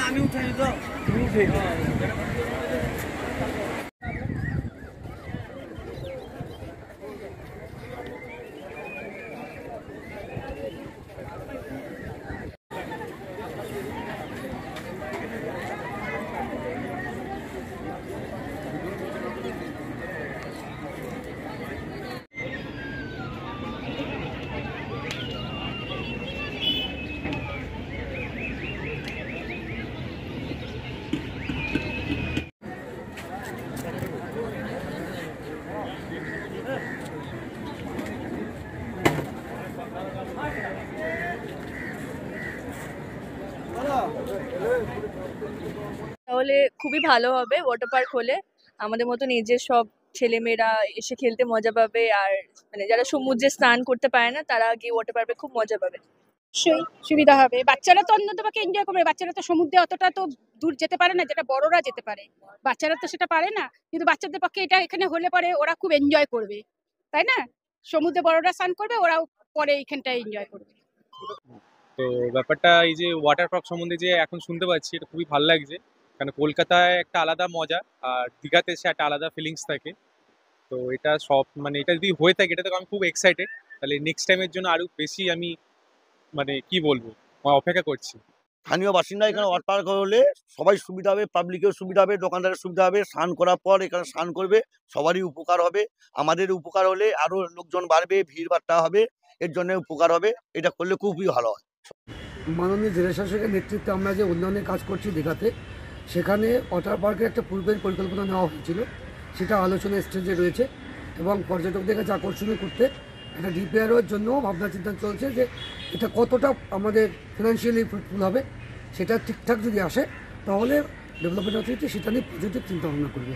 আমি উঠাই তো তাহলে খুবই ভালো হবে ওয়াটার পার্ক হলে। আমাদের মতো নিজের সব ছেলেমেয়েরা এসে খেলতে মজা পাবে, আর মানে যারা সমুদ্রে স্নান করতে পারে না তারা গিয়ে ওয়াটার পার্কে খুব মজা পাবে। অবশ্যই সুবিধা হবে, বাচ্চারা তো অন্যতমকে এনজয় করবে। বাচ্চারা তো সমুদ্রে অতটা তো দূর যেতে পারে না যেটা বড়রা যেতে পারে, বাচ্চারা তো সেটা পারে না। কিন্তু বাচ্চাদের পক্ষে এটা এখানে হলে পরে ওরা খুব এনজয় করবে, তাই না? সমুদ্রে বড়রা স্নান করবে, ওরাও পরে এইখানটায় এনজয় করবে। তো ব্যাপারটা এই যে ওয়াটার পার্ক সম্বন্ধে যে এখন শুনতে পাচ্ছি, এটা খুবই ভালো লাগছে। কারণ কলকাতায় একটা আলাদা মজা, আর দীঘাতে এসে একটা আলাদা ফিলিংস থাকে। তো এটা সব মানে এটা যদি হয়ে থাকে, এটা তো আমি খুব এক্সাইটেড। তাহলে নেক্সট টাইমের জন্য আরো বেশি আমি মানে কি বলবো, অপেক্ষা করছি। স্থানীয় বাসিন্দা এখানে ওয়াটার পার্ক হলে সবাই সুবিধা হবে, পাবলিকের সুবিধা হবে, দোকানদারের সুবিধা হবে। স্নান করার পর এখানে স্নান করবে, সবারই উপকার হবে। আমাদের উপকার হলে আরো লোকজন বাড়বে, ভিড় ভাট্টা হবে, এর জন্য উপকার হবে। এটা করলে খুবই ভালো হয়। মাননীয় জেলা শাসকের নেতৃত্বে আমরা যে উন্নয়নের কাজ করছি দীঘাতে, সেখানে ওয়াটার পার্কের একটা পূর্বের পরিকল্পনা নেওয়া হয়েছিল, সেটা আলোচনা স্টেজে রয়েছে এবং পর্যটকদের কাছে আকর্ষণীয় করতে একটা ডিপিআরওর জন্য ভাবনা চিন্তা চলছে যে এটা কতটা আমাদের ফিনান্সিয়ালি ফ্রুটফুল হবে। সেটা ঠিকঠাক যদি আসে তাহলে ডেভেলপমেন্ট অথরিটি সেটা নিয়ে পজিটিভ চিন্তা ভাবনা করবে।